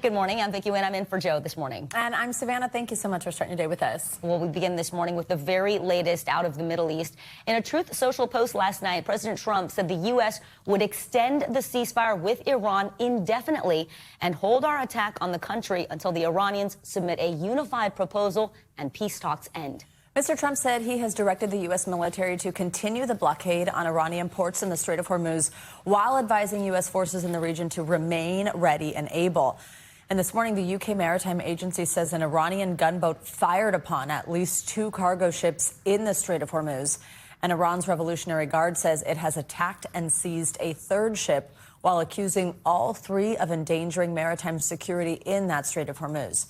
Good morning. I'm Vicki Wynn. I'm in for Joe this morning. And I'm Savannah. Thank you so much for starting your day with us. Well, we begin this morning with the very latest out of the Middle East. In a Truth Social post last night, President Trump said the U.S. would extend the ceasefire with Iran indefinitely and hold our attack on the country until the Iranians submit a unified proposal and peace talks end. Mr. Trump said he has directed the U.S. military to continue the blockade on Iranian ports in the Strait of Hormuz while advising U.S. forces in the region to remain ready and able. And this morning, the U.K. Maritime Agency says an Iranian gunboat fired upon at least 2 cargo ships in the Strait of Hormuz. And Iran's Revolutionary Guard says it has attacked and seized a 3rd ship while accusing all 3 of endangering maritime security in that Strait of Hormuz.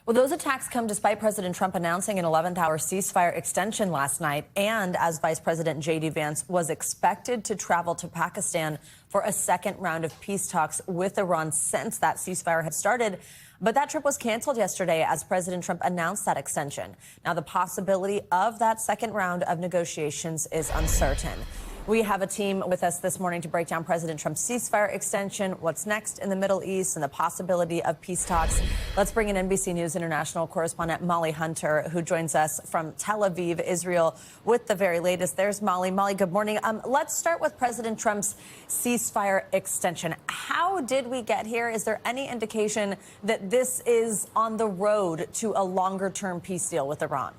Well, those attacks come despite President Trump announcing an 11th-hour ceasefire extension last night, and as Vice President JD Vance was expected to travel to Pakistan for a second round of peace talks with Iran since that ceasefire had started. But that trip was canceled yesterday as President Trump announced that extension. Now, the possibility of that second round of negotiations is uncertain. We have a team with us this morning to break down President Trump's ceasefire extension, what's next in the Middle East, and the possibility of peace talks. Let's bring in NBC News International correspondent Molly Hunter, who joins us from Tel Aviv, Israel, with the very latest. There's Molly. Molly, good morning. Let's start with President Trump's ceasefire extension. How did we get here? Is there any indication that this is on the road to a longer-term peace deal with Iran?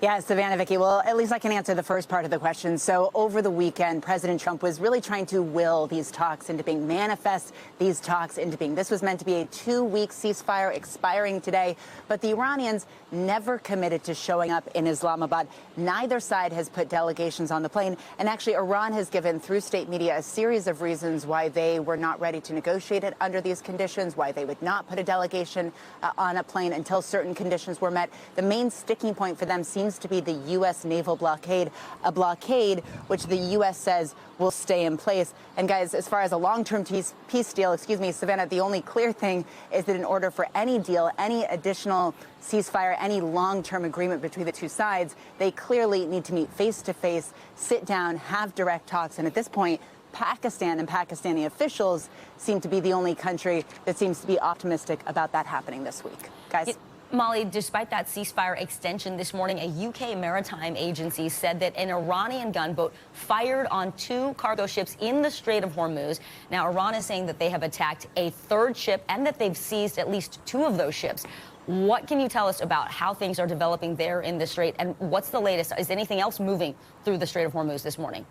Yeah, Savannah, Vicki. Well, at least I can answer the first part of the question. So over the weekend, President Trump was really trying to will these talks into being, manifest these talks into being. This was meant to be a 2-week ceasefire expiring today, but the Iranians never committed to showing up in Islamabad. Neither side has put delegations on the plane. And actually, Iran has given, through state media, a series of reasons why they were not ready to negotiate it under these conditions, why they would not put a delegation on a plane until certain conditions were met. The main sticking point for them seems to be the U.S. naval blockade, a blockade which the U.S. says will stay in place. And guys, as far as a long-term peace deal, Savannah, the only clear thing is that in order for any deal, any additional ceasefire, any long-term agreement between the two sides, they clearly need to meet face-to-face, sit down, have direct talks. And at this point, Pakistan and Pakistani officials seem to be the only country that seems to be optimistic about that happening this week. Guys? Molly, despite that ceasefire extension this morning, a U.K. maritime agency said that an Iranian gunboat fired on 2 cargo ships in the Strait of Hormuz. Now, Iran is saying that they have attacked a 3rd ship and that they've seized at least 2 of those ships. What can you tell us about how things are developing there in the Strait, and what's the latest? Is anything else moving through the Strait of Hormuz this morning?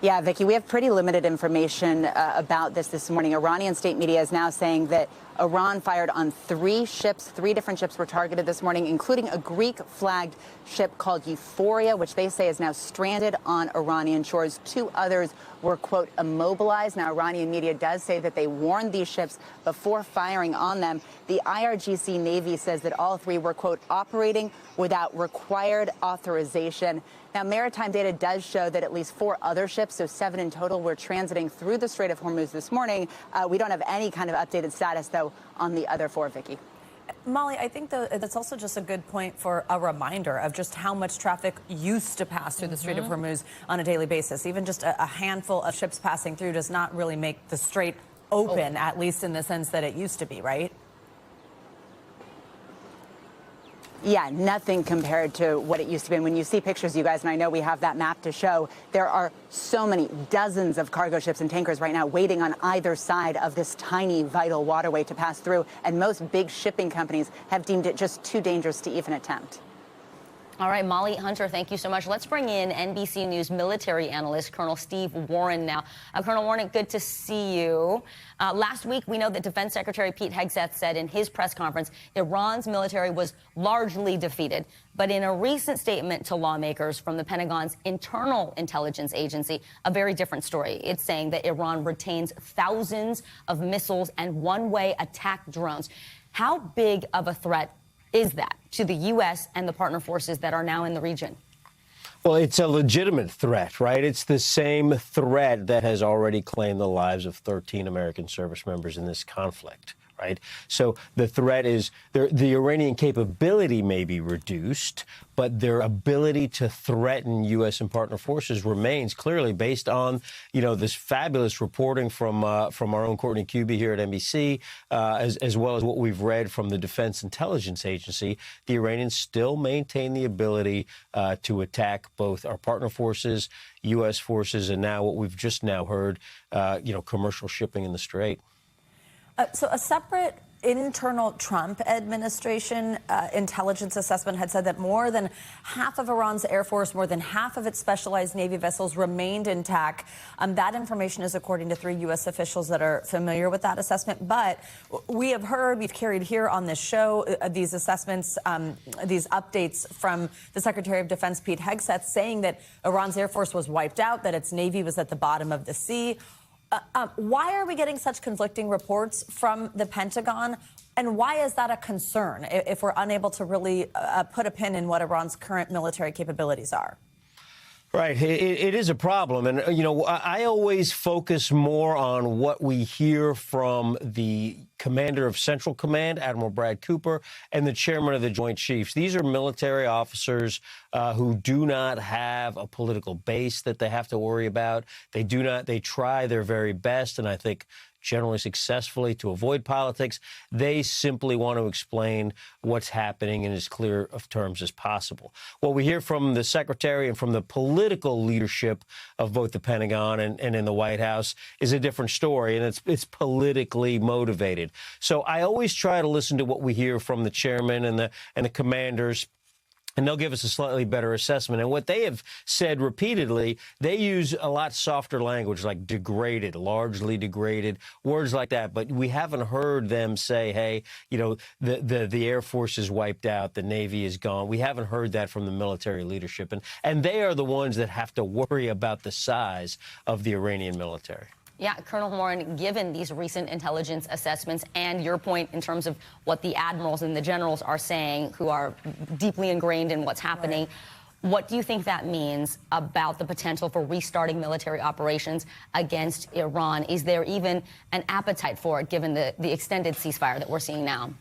Yeah, Vicki, we have pretty limited information about this morning. Iranian state media is now saying that Iran fired on 3 ships. 3 different ships were targeted this morning, including a Greek-flagged ship called Euphoria, which they say is now stranded on Iranian shores. 2 others were, quote, immobilized. Now, Iranian media does say that they warned these ships before firing on them. The IRGC Navy says that all 3 were, quote, operating without required authorization. Now, maritime data does show that at least 4 other ships, so 7 in total, were transiting through the Strait of Hormuz this morning. We don't have any kind of updated status, though, on the other 4, Vicki. Molly, I think that's also just a good point for a reminder of just how much traffic used to pass through the Strait of Hormuz on a daily basis. Even just a handful of ships passing through does not really make the strait open, at least in the sense that it used to be, right? Yeah, nothing compared to what it used to be. And when you see pictures, you guys, and I know we have that map to show, there are so many, dozens of cargo ships and tankers right now waiting on either side of this tiny, vital waterway to pass through. And most big shipping companies have deemed it just too dangerous to even attempt. All right, Molly Hunter, thank you so much. Let's bring in NBC News military analyst Colonel Steve Warren now. Colonel Warren, good to see you. Last week, we know that Defense Secretary Pete Hegseth said in his press conference Iran's military was largely defeated. But in a recent statement to lawmakers from the Pentagon's internal intelligence agency, a very different story. It's saying that Iran retains thousands of missiles and one-way attack drones. How big of a threat is that to the U.S. and the partner forces that are now in the region? Well, it's a legitimate threat, right? It's the same threat that has already claimed the lives of 13 American service members in this conflict, right? So the threat is the Iranian capability may be reduced, but their ability to threaten U.S. and partner forces remains clearly based on, this fabulous reporting from our own Courtney Kube here at NBC, as well as what we've read from the Defense Intelligence Agency. The Iranians still maintain the ability to attack both our partner forces, U.S. forces, and now what we've just now heard, commercial shipping in the Strait. So a separate internal Trump administration intelligence assessment had said that more than half of Iran's Air Force, more than half of its specialized Navy vessels remained intact. That information is according to 3 U.S. officials that are familiar with that assessment. But we've carried here on this show these assessments, these updates from the Secretary of Defense, Pete Hegseth, saying that Iran's Air Force was wiped out, that its Navy was at the bottom of the sea. Why are we getting such conflicting reports from the Pentagon? And why is that a concern if we're unable to really put a pin in what Iran's current military capabilities are? Right. It is a problem. And, I always focus more on what we hear from the commander of Central Command, Admiral Brad Cooper, and the chairman of the Joint Chiefs. These are military officers who do not have a political base that they have to worry about. They try their very best, and I think generally successfully, to avoid politics. They simply want to explain what's happening in as clear of terms as possible. What we hear from the secretary and from the political leadership of both the Pentagon and in the White House is a different story, and it's politically motivated. So I always try to listen to what we hear from the chairman and the commanders, and they'll give us a slightly better assessment. And what they have said repeatedly, they use a lot softer language like degraded, largely degraded, words like that. But we haven't heard them say, hey, the Air Force is wiped out, the Navy is gone. We haven't heard that from the military leadership. And they are the ones that have to worry about the size of the Iranian military. Yeah, Colonel Warren, given these recent intelligence assessments and your point in terms of what the admirals and the generals are saying, who are deeply ingrained in what's happening, right, what do you think that means about the potential for restarting military operations against Iran? Is there even an appetite for it, given the extended ceasefire that we're seeing now?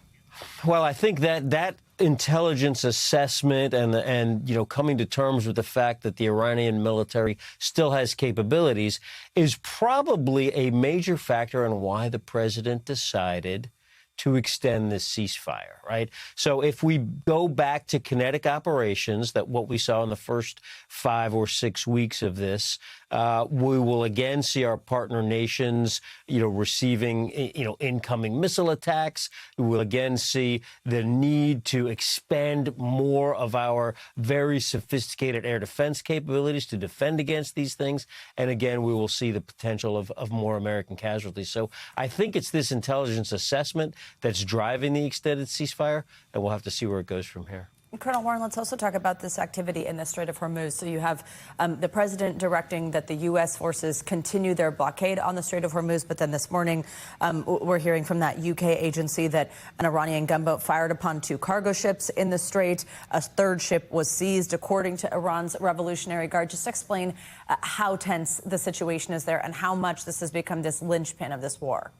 Well, I think that intelligence assessment and coming to terms with the fact that the Iranian military still has capabilities is probably a major factor in why the president decided to extend this ceasefire, right? So if we go back to kinetic operations, that what we saw in the first 5 or 6 weeks of this, we will again see our partner nations, receiving, incoming missile attacks. We will again see the need to expand more of our very sophisticated air defense capabilities to defend against these things. And again, we will see the potential of more American casualties. So I think it's this intelligence assessment that's driving the extended ceasefire, and we'll have to see where it goes from here. Colonel Warren, let's also talk about this activity in the Strait of Hormuz. So you have the president directing that the U.S. forces continue their blockade on the Strait of Hormuz. But then this morning, we're hearing from that U.K. agency that an Iranian gunboat fired upon 2 cargo ships in the Strait. A 3rd ship was seized, according to Iran's Revolutionary Guard. Just explain how tense the situation is there and how much this has become this linchpin of this war.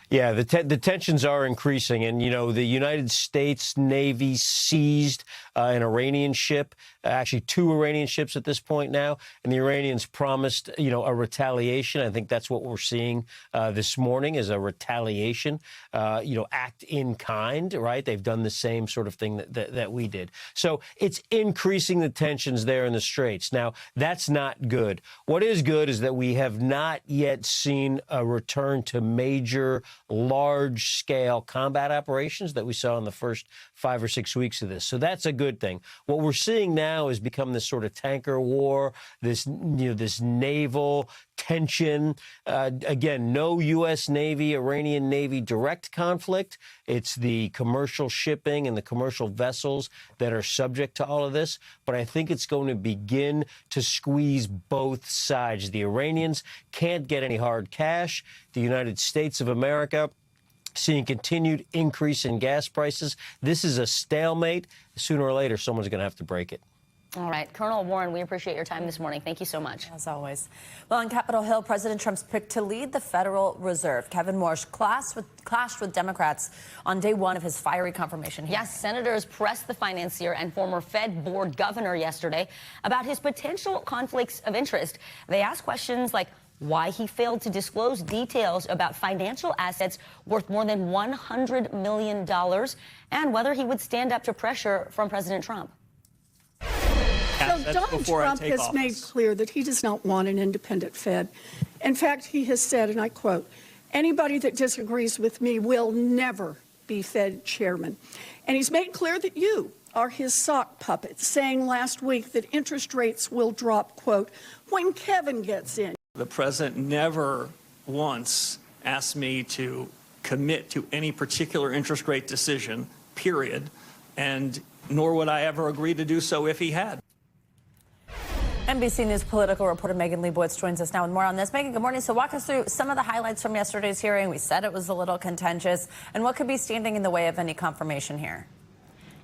Yeah, the tensions are increasing. And, the United States Navy seized an Iranian ship, actually 2 Iranian ships at this point now. And the Iranians promised, a retaliation. I think that's what we're seeing this morning is a retaliation, act in kind, right? They've done the same sort of thing that we did. So it's increasing the tensions there in the Straits. Now, that's not good. What is good is that we have not yet seen a return to major large-scale combat operations that we saw in the first 5 or 6 weeks of this. So that's a good thing. What we're seeing now has become this sort of tanker war, this naval tension. Again, no U.S. Navy, Iranian Navy direct conflict. It's the commercial shipping and the commercial vessels that are subject to all of this. But I think it's going to begin to squeeze both sides. The Iranians can't get any hard cash. The United States of America seeing continued increase in gas prices. This is a stalemate. Sooner or later, someone's going to have to break it. All right. Colonel Warren, we appreciate your time this morning. Thank you so much. As always. Well, on Capitol Hill, President Trump's pick to lead the Federal Reserve, Kevin Warsh, clashed with Democrats on day one of his fiery confirmation hearing. Yes, senators pressed the financier and former Fed board governor yesterday about his potential conflicts of interest. They asked questions like why he failed to disclose details about financial assets worth more than $100 million and whether he would stand up to pressure from President Trump. So Donald Trump has made clear that he does not want an independent Fed. In fact, he has said, and I quote, "Anybody that disagrees with me will never be Fed chairman." And he's made clear that you are his sock puppet, saying last week that interest rates will drop, quote, "when Kevin gets in." The president never once asked me to commit to any particular interest rate decision, period, and nor would I ever agree to do so if he had. NBC News political reporter Megan Leibowitz joins us now with more on this. Megan, good morning. So walk us through some of the highlights from yesterday's hearing. We said it was a little contentious. And what could be standing in the way of any confirmation here?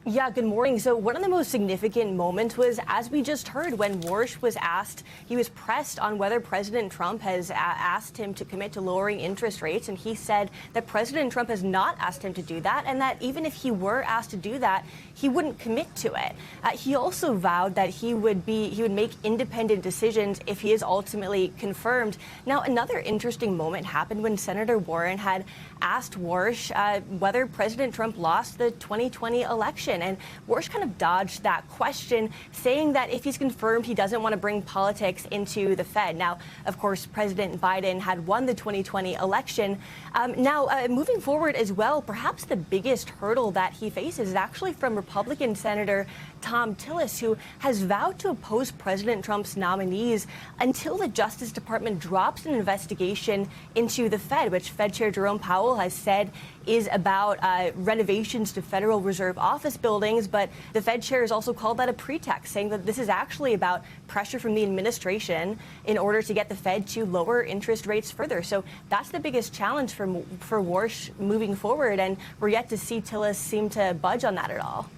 Yeah, good morning. So one of the most significant moments was, as we just heard, when Warsh was asked, he was pressed on whether President Trump has asked him to commit to lowering interest rates. And he said that President Trump has not asked him to do that, and that even if he were asked to do that, he wouldn't commit to it. He also vowed that he would make independent decisions if he is ultimately confirmed. Now, another interesting moment happened when Senator Warren had asked Warsh whether President Trump lost the 2020 election. And Warsh kind of dodged that question, saying that if he's confirmed, he doesn't want to bring politics into the Fed. Now, of course, President Biden had won the 2020 election. Moving forward as well, perhaps the biggest hurdle that he faces is actually from Republican Senator Tom Tillis, who has vowed to oppose President Trump's nominees until the Justice Department drops an investigation into the Fed, which Fed Chair Jerome Powell has said is about renovations to Federal Reserve office buildings. But the Fed chair has also called that a pretext, saying that this is actually about pressure from the administration in order to get the Fed to lower interest rates further. So that's the biggest challenge for Warsh moving forward, and we're yet to see Tillis seem to budge on that at all.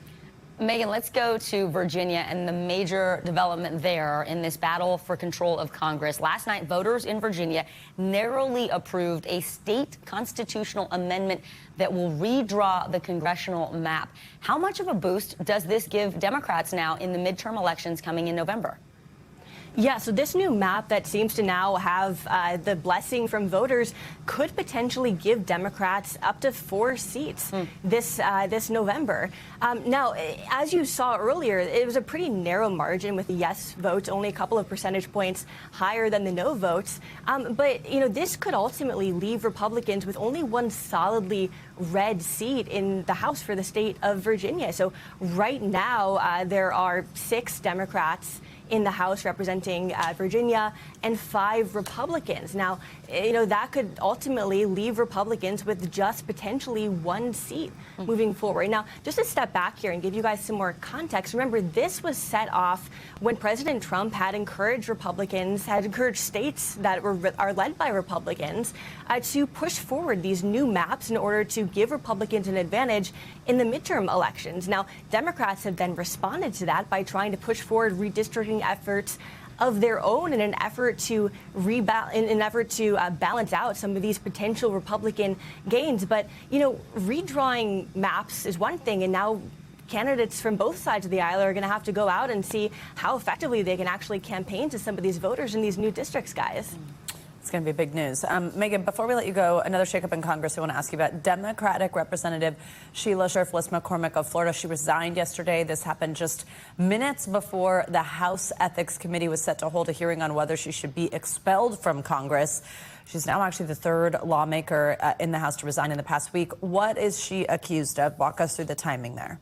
Megan, let's go to Virginia and the major development there in this battle for control of Congress. Last night, voters in Virginia narrowly approved a state constitutional amendment that will redraw the congressional map. How much of a boost does this give Democrats now in the midterm elections coming in November? Yeah, so this new map that seems to now have the blessing from voters could potentially give Democrats up to 4 seats this November. Now, as you saw earlier, it was a pretty narrow margin with the yes votes, only a couple of percentage points higher than the no votes. But, this could ultimately leave Republicans with only one solidly red seat in the House for the state of Virginia. So right now, there are 6 Democrats in the House representing Virginia and 5 Republicans. Now, that could ultimately leave Republicans with just potentially 1 seat moving forward. Now, just to step back here and give you guys some more context, remember, this was set off when President Trump had encouraged states that are led by Republicans to push forward these new maps in order to give Republicans an advantage in the midterm elections. Now, Democrats have then responded to that by trying to push forward redistricting efforts of their own in an effort to balance out some of these potential Republican gains. But, redrawing maps is one thing, and now candidates from both sides of the aisle are going to have to go out and see how effectively they can actually campaign to some of these voters in these new districts, guys. It's going to be big news. Megan, before we let you go, another shakeup in Congress I want to ask you about. Democratic Representative Sheila Shurfless McCormick of Florida. She resigned yesterday. This happened just minutes before the House Ethics Committee was set to hold a hearing on whether she should be expelled from Congress. She's now actually the 3rd lawmaker in the House to resign in the past week. What is she accused of? Walk us through the timing there.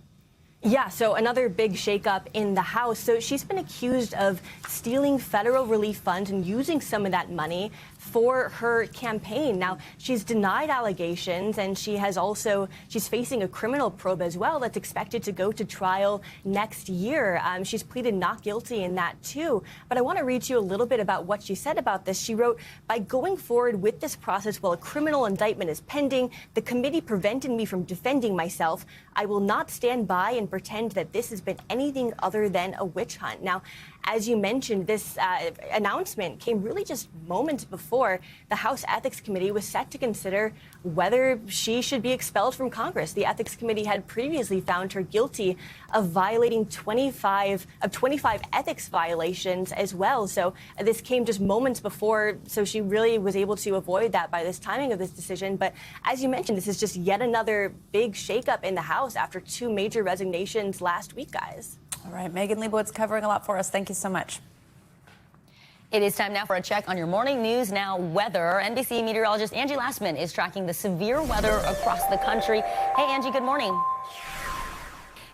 Yeah, so another big shakeup in the House. So she's been accused of stealing federal relief funds and using some of that money for her campaign. Now, she's denied allegations, and she's facing a criminal probe as well that's expected to go to trial next year. She's pleaded not guilty in that too. But I want to read to you a little bit about what she said about this. She wrote, "By going forward with this process while a criminal indictment is pending, the committee prevented me from defending myself. I will not stand by and and pretend that this has been anything other than a witch hunt. Now, as you mentioned, this announcement came really just moments before the House Ethics Committee was set to consider whether she should be expelled from Congress. The Ethics Committee had previously found her guilty of violating 25 ethics violations as well. So this came just moments before, so she really was able to avoid that by this timing of this decision. But as you mentioned, this is just yet another big shakeup in the House after 2 major resignations last week, guys. All right, Megan Leibowitz covering a lot for us. Thank you so much. It is time now for a check on your morning news now weather. NBC meteorologist Angie Lastman is tracking the severe weather across the country. Hey, Angie, good morning.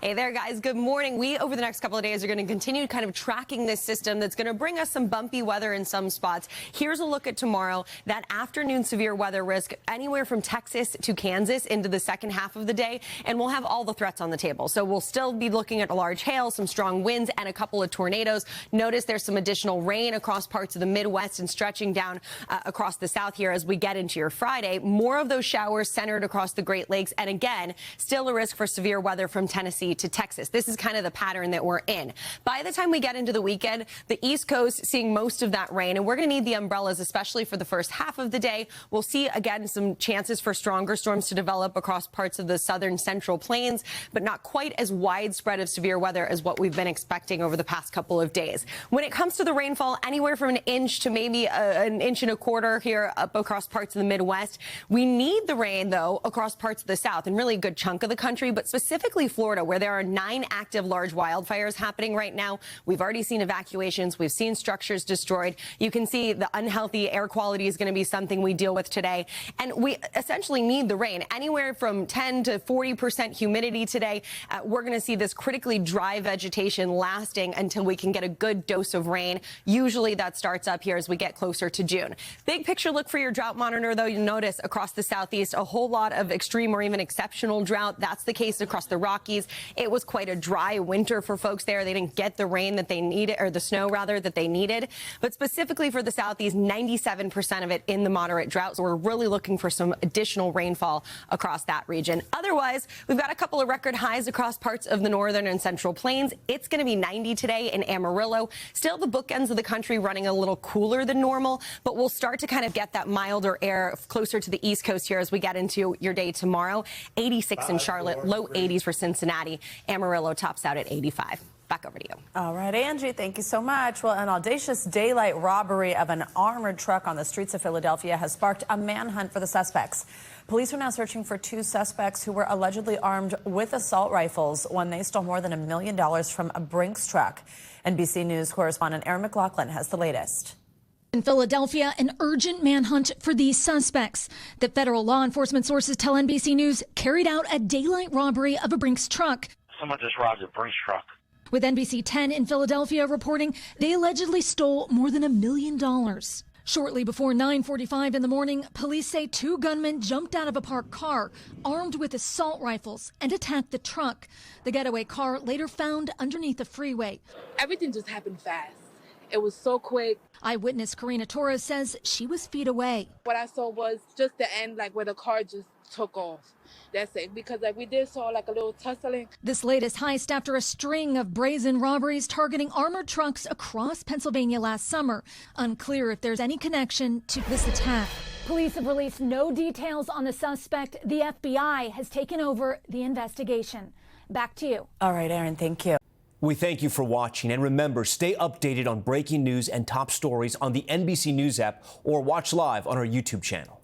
Hey there, guys. Good morning. We, over the next couple of days, are going to continue kind of tracking this system that's going to bring us some bumpy weather in some spots. Here's a look at tomorrow. That afternoon severe weather risk anywhere from Texas to Kansas into the second half of the day, and we'll have all the threats on the table. So we'll still be looking at a large hail, some strong winds, and a couple of tornadoes. Notice there's some additional rain across parts of the Midwest and stretching down across the south here as we get into your Friday. More of those showers centered across the Great Lakes, and again, still a risk for severe weather from Tennessee to Texas. This is kind of the pattern that we're in. By the time we get into the weekend, the East Coast seeing most of that rain, and we're going to need the umbrellas, especially for the first half of the day. We'll see, again, some chances for stronger storms to develop across parts of the southern central plains, but not quite as widespread of severe weather as what we've been expecting over the past couple of days. When it comes to the rainfall, anywhere from an inch to maybe an inch and a quarter here up across parts of the Midwest. We need the rain, though, across parts of the south and really a good chunk of the country, but specifically Florida, where there are 9 active large wildfires happening right now. We've already seen evacuations. We've seen structures destroyed. You can see the unhealthy air quality is going to be something we deal with today. And we essentially need the rain. Anywhere from 10 to 40% humidity today. We're going to see this critically dry vegetation lasting until we can get a good dose of rain. Usually that starts up here as we get closer to June. Big picture look for your drought monitor, though. You'll notice across the southeast a whole lot of extreme or even exceptional drought. That's the case across the Rockies. It was quite a dry winter for folks there. They didn't get the rain that they needed, or the snow rather, that they needed. But specifically for the southeast, 97% of it in the moderate drought. So we're really looking for some additional rainfall across that region. Otherwise, we've got a couple of record highs across parts of the northern and central plains. It's going to be 90 today in Amarillo. Still the bookends of the country running a little cooler than normal, but we'll start to kind of get that milder air closer to the East Coast here as we get into your day tomorrow. 86 in Charlotte, low 80s for Cincinnati. Amarillo tops out at 85. Back over to you. All right, Angie, thank you so much. Well, an audacious daylight robbery of an armored truck on the streets of Philadelphia has sparked a manhunt for the suspects. Police are now searching for 2 suspects who were allegedly armed with assault rifles when they stole more than $1 million from a Brinks truck. NBC News correspondent Aaron McLaughlin has the latest. In Philadelphia, an urgent manhunt for these suspects that federal law enforcement sources tell NBC News carried out a daylight robbery of a Brinks truck. Someone just robbed a Brinks truck. With NBC 10 in Philadelphia reporting they allegedly stole more than $1 million. Shortly before 9:45 in the morning, police say 2 gunmen jumped out of a parked car, armed with assault rifles, and attacked the truck. The getaway car later found underneath the freeway. Everything just happened fast. It was so quick. Eyewitness Karina Torres says she was feet away. What I saw was just the end, like where the car just took off. That's it, because like we did saw like a little tussling. This latest heist after a string of brazen robberies targeting armored trucks across Pennsylvania last summer. Unclear if there's any connection to this attack. Police have released no details on the suspect. The FBI has taken over the investigation. Back to you. All right, Aaron, thank you. We thank you for watching, and remember, stay updated on breaking news and top stories on the NBC News app or watch live on our YouTube channel.